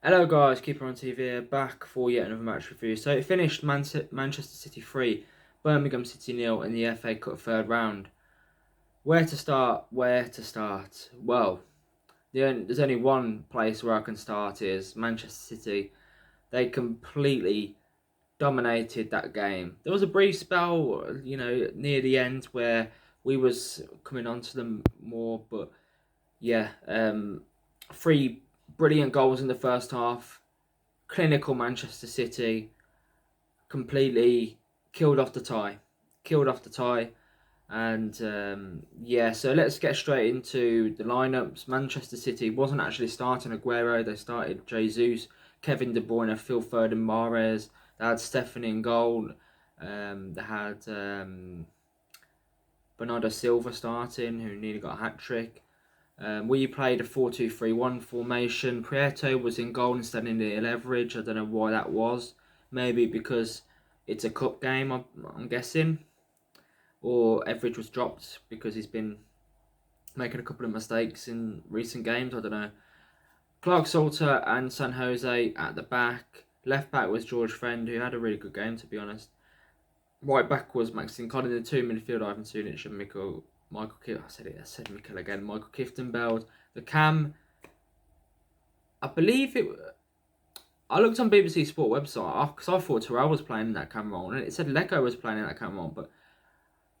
Hello guys, Keeper on TV here, back for yet another match review. So it finished Manchester City 3, Birmingham City 0 in the FA Cup third round. Where to start? Where to start? Well, there's only one place where I can start is Manchester City. They completely dominated that game. There was a brief spell, near the end where we was coming onto them more, but yeah, three brilliant goals in the first half. Clinical Manchester City completely killed off the tie. Killed off the tie. And yeah, so let's get straight into the lineups. Manchester City wasn't actually starting Aguero. They started Jesus, Kevin De Bruyne, Phil Foden, Mahrez. They had Stephanie in goal. They had Bernardo Silva starting, who nearly got a hat-trick. We played a 4-2-3-1 formation. Prieto was in goal instead of near leverage. I don't know why that was. Maybe because it's a cup game, I'm guessing. Or Everidge was dropped because he's been making a couple of mistakes in recent games. I don't know. Clark Salter and San Jose at the back. Left back was George Friend, who had a really good game, to be honest. Right back was Maxine Collin. The two midfield, Ivan Sunic and Michael Michael again. Michael Kiftembeld. The cam, I believe it. I looked on BBC Sport website because I thought Terrell was playing in that cam role, and it said Lecco was playing in that cam role. But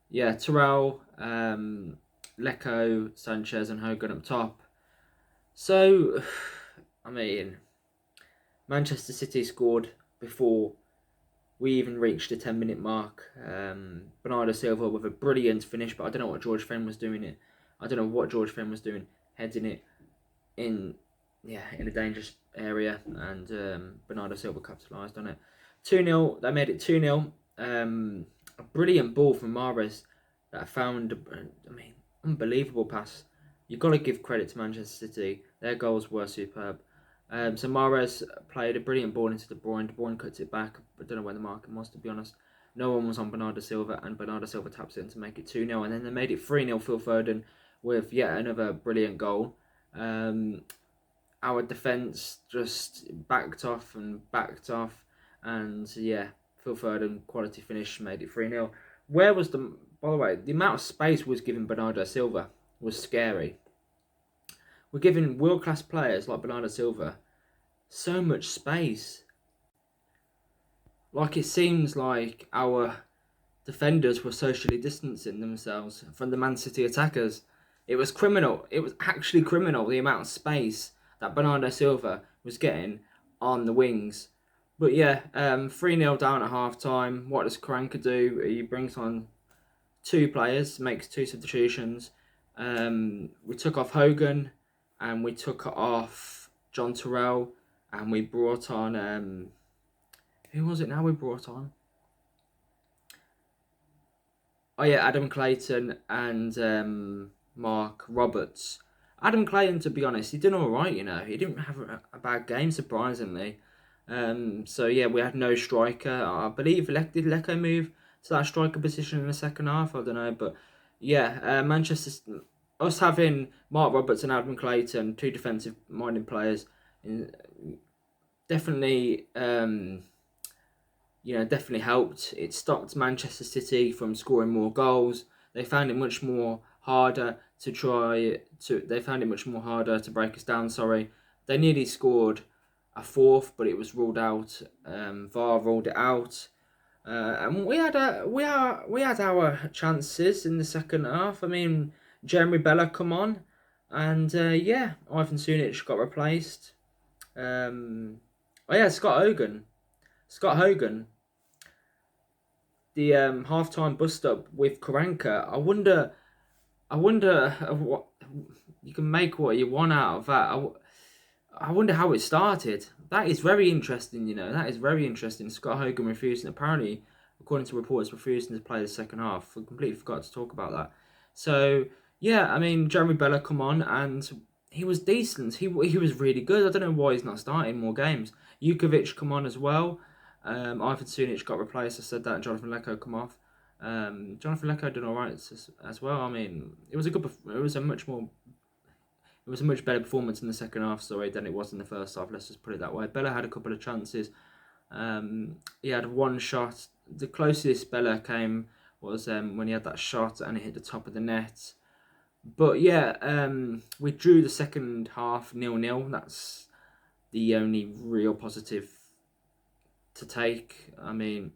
yeah, Terrell, Lecco, Sanchez, and Hogan up top. So, I mean, Manchester City scored before we even reached the 10-minute mark. Bernardo Silva with a brilliant finish, but I don't know what George Friend was doing heading it in a dangerous area, and Bernardo Silva capitalised on it. 2-0, they made it 2-0. A brilliant ball from Mahrez that found, unbelievable pass. You've got to give credit to Manchester City. Their goals were superb. So Mahrez played a brilliant ball into De Bruyne. De Bruyne cuts it back. I don't know where the marking was, to be honest. No one was on Bernardo Silva, and Bernardo Silva taps it in to make it 2-0. And then they made it 3-0, Phil Foden, with yet another brilliant goal. Our defence just backed off, and yeah, Phil Foden, quality finish, made it 3-0. By the way, the amount of space was given Bernardo Silva was scary. We're giving world-class players like Bernardo Silva so much space. Like, it seems like our defenders were socially distancing themselves from the Man City attackers. It was criminal. It was actually criminal, the amount of space that Bernardo Silva was getting on the wings. But yeah, 3-0 down at half-time. What does Karanka do? He brings on two players, makes two substitutions. We took off Hogan, and we took off John Terrell, and we brought on... who was it now we brought on? Oh yeah, Adam Clayton and Mark Roberts. Adam Clayton, to be honest, he did all right, He didn't have a bad game, surprisingly. So yeah, we had no striker. I believe did Lecco move to that striker position in the second half? I don't know, but yeah, us having Mark Roberts and Adam Clayton, two defensive-minded players, definitely definitely helped. It stopped Manchester City from scoring more goals. They found it much more harder to break us down. Sorry, they nearly scored a fourth, but it was ruled out. VAR ruled it out, and we had our chances in the second half. I mean, Jeremy Bella come on, and yeah, Ivan Sunic got replaced. Scott Hogan. The halftime bust up with Karanka. I wonder what you can make what you want out of that. I wonder how it started. That is very interesting. That is very interesting. Scott Hogan refusing, apparently, according to reports, refusing to play the second half. I completely forgot to talk about that. So yeah, I mean, Jeremy Bella come on and he was decent. He was really good. I don't know why he's not starting more games. Jukovic come on as well. Ivan Sunic got replaced. I said that. Jonathan Lecco come off. Jonathan Lecco did all right as well. I mean, it was a It was a much better performance in the second half, sorry, than it was in the first half. Let's just put it that way. Bella had a couple of chances. He had one shot. The closest Bella came was when he had that shot and it hit the top of the net. But yeah, we drew the second half 0-0. That's the only real positive to take. I mean,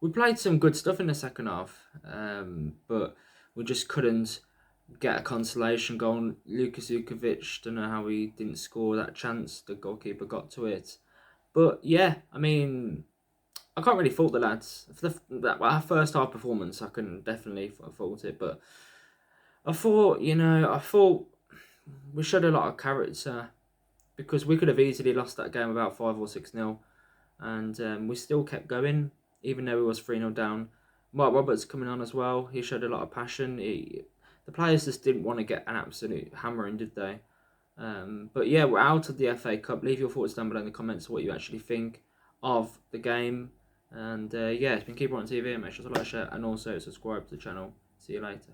we played some good stuff in the second half, but we just couldn't get a consolation goal. Lukas Ukovic, don't know how he didn't score that chance. The goalkeeper got to it. But yeah, I mean, I can't really fault the lads. For our first half performance, I can definitely fault it. But I thought we showed a lot of character because we could have easily lost that game about 5 or 6-0. And we still kept going, even though we was 3-0 down. Mark Roberts coming on as well. He showed a lot of passion. The players just didn't want to get an absolute hammering, did they? But yeah, we're out of the FA Cup. Leave your thoughts down below in the comments what you actually think of the game. And yeah, it's been Keeper on TV. Make sure to like, share, and also subscribe to the channel. See you later.